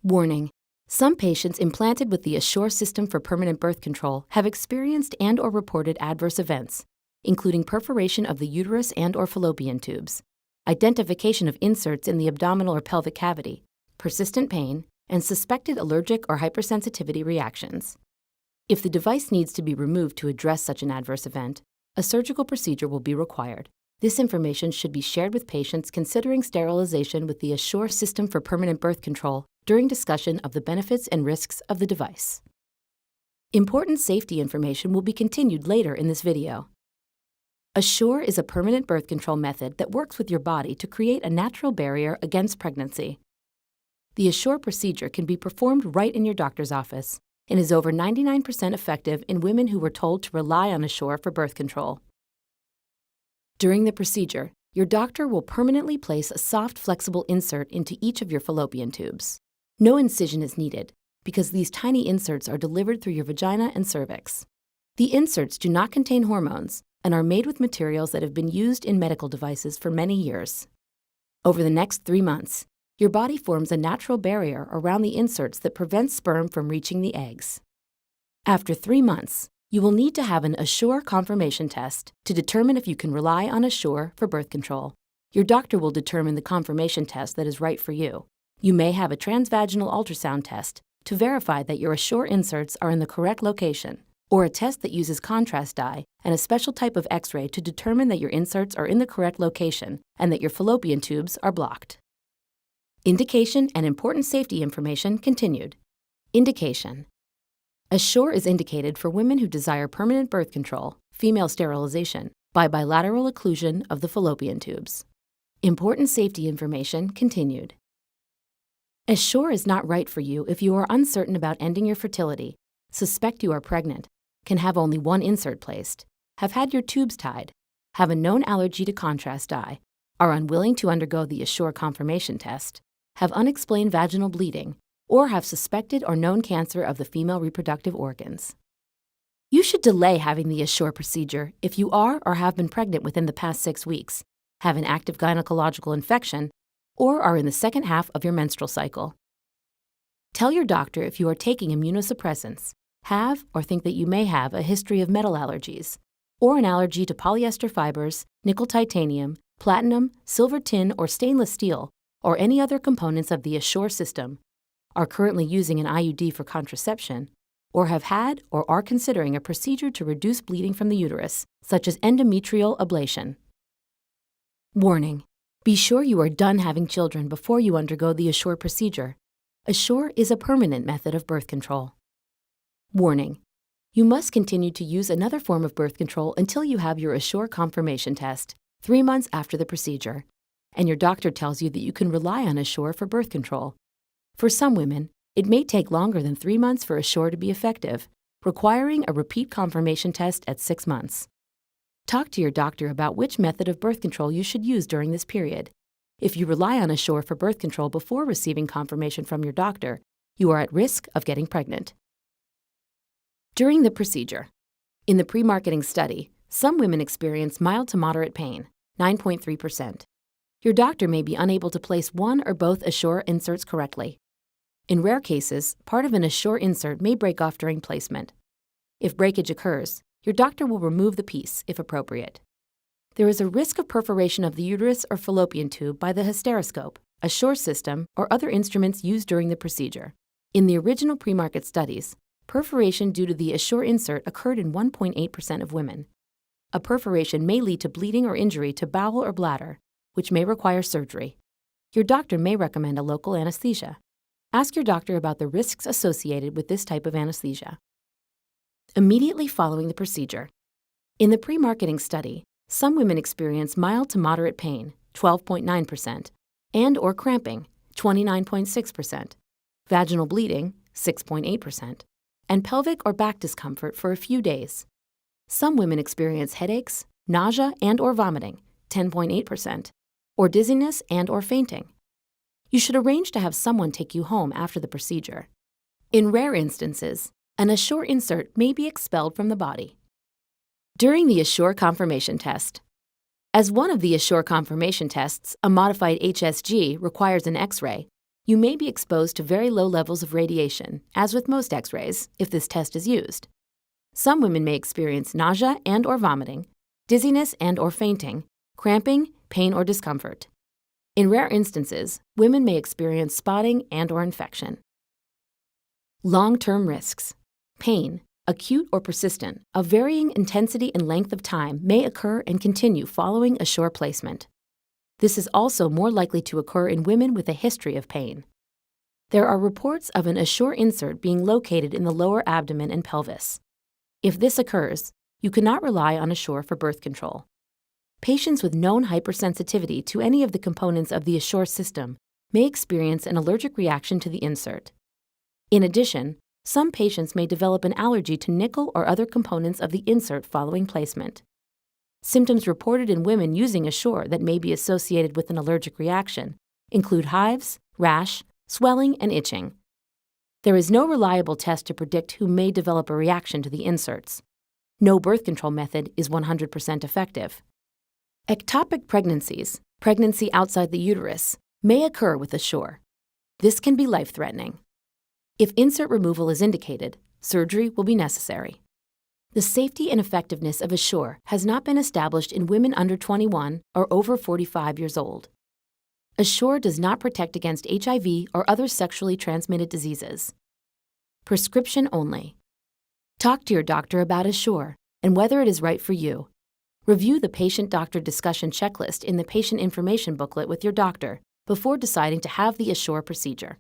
Warning: some patients implanted with the Essure System for permanent birth control have experienced and/or reported adverse events, including perforation of the uterus and/or fallopian tubes, identification of inserts in the abdominal or pelvic cavity, persistent pain, and suspected allergic or hypersensitivity reactions. If the device needs to be removed to address such an adverse event, a surgical procedure will be required. This information should be shared with patients considering sterilization with the Essure System for permanent birth control during discussion of the benefits and risks of the device. Important safety information will be continued later in this video. Essure is a permanent birth control method that works with your body to create a natural barrier against pregnancy. The Essure procedure can be performed right in your doctor's office and is over 99% effective in women who were told to rely on Essure for birth control. During the procedure, your doctor will permanently place a soft, flexible insert into each of your fallopian tubes. No incision is needed because these tiny inserts are delivered through your vagina and cervix. The inserts do not contain hormones and are made with materials that have been used in medical devices for many years. Over the next 3 months, your body forms a natural barrier around the inserts that prevents sperm from reaching the eggs. After 3 months, you will need to have an Essure Confirmation Test to determine if you can rely on Essure for birth control. Your doctor will determine the confirmation test that is right for you. You may have a transvaginal ultrasound test to verify that your Essure inserts are in the correct location, or a test that uses contrast dye and a special type of X-ray to determine that your inserts are in the correct location and that your fallopian tubes are blocked. Indication and important safety information continued. Indication: Essure is indicated for women who desire permanent birth control, female sterilization, by bilateral occlusion of the fallopian tubes. Important safety information continued. Essure is not right for you if you are uncertain about ending your fertility, suspect you are pregnant, can have only one insert placed, have had your tubes tied, have a known allergy to contrast dye, are unwilling to undergo the Essure Confirmation Test, have unexplained vaginal bleeding, or have suspected or known cancer of the female reproductive organs. You should delay having the Essure procedure if you are or have been pregnant within the past 6 weeks, have an active gynecological infection, or are in the second half of your menstrual cycle. Tell your doctor if you are taking immunosuppressants, have or think that you may have a history of metal allergies, or an allergy to polyester fibers, nickel titanium, platinum, silver tin, or stainless steel, or any other components of the Essure system, are currently using an IUD for contraception, or have had or are considering a procedure to reduce bleeding from the uterus, such as endometrial ablation. Warning: be sure you are done having children before you undergo the Essure procedure. Essure is a permanent method of birth control. Warning: you must continue to use another form of birth control until you have your Essure Confirmation Test, 3 months after the procedure, and your doctor tells you that you can rely on Essure for birth control. For some women, it may take longer than 3 months for Essure to be effective, requiring a repeat confirmation test at 6 months. Talk to your doctor about which method of birth control you should use during this period. If you rely on Essure for birth control before receiving confirmation from your doctor, you are at risk of getting pregnant. During the procedure. In the pre-marketing study, some women experience mild to moderate pain, 9.3%. Your doctor may be unable to place one or both Essure inserts correctly. In rare cases, part of an Essure insert may break off during placement. If breakage occurs, your doctor will remove the piece, if appropriate. There is a risk of perforation of the uterus or fallopian tube by the hysteroscope, Essure system, or other instruments used during the procedure. In the original pre-market studies, perforation due to the Essure insert occurred in 1.8% of women. A perforation may lead to bleeding or injury to bowel or bladder, which may require surgery. Your doctor may recommend a local anesthesia. Ask your doctor about the risks associated with this type of anesthesia. Immediately following the procedure. In the pre-marketing study, some women experience mild to moderate pain, 12.9%, and/or cramping, 29.6%, vaginal bleeding, 6.8%, and pelvic or back discomfort for a few days. Some women experience headaches, nausea, and/or vomiting, 10.8%, or dizziness and/or fainting. You should arrange to have someone take you home after the procedure. In rare instances, an Essure insert may be expelled from the body. During the Essure Confirmation Test. As one of the Essure Confirmation Tests, a modified HSG requires an X-ray, You may be exposed to very low levels of radiation, as with most X-rays, if this test is used. Some women may experience nausea and or vomiting, dizziness and or fainting, cramping, pain or discomfort. In rare instances, women may experience spotting and or infection. Long-term risks. Pain, acute or persistent, of varying intensity and length of time may occur and continue following Essure placement. This is also more likely to occur in women with a history of pain. There are reports of an Essure insert being located in the lower abdomen and pelvis. If this occurs, you cannot rely on Essure for birth control. Patients with known hypersensitivity to any of the components of the Essure system may experience an allergic reaction to the insert. In addition, some patients may develop an allergy to nickel or other components of the insert following placement. Symptoms reported in women using Essure that may be associated with an allergic reaction include hives, rash, swelling, and itching. There is no reliable test to predict who may develop a reaction to the inserts. No birth control method is 100% effective. Ectopic pregnancies, pregnancy outside the uterus, may occur with Essure. This can be life-threatening. If insert removal is indicated, surgery will be necessary. The safety and effectiveness of Essure has not been established in women under 21 or over 45 years old. Essure does not protect against HIV or other sexually transmitted diseases. Prescription only. Talk to your doctor about Essure and whether it is right for you. Review the patient-doctor discussion checklist in the patient information booklet with your doctor before deciding to have the Essure procedure.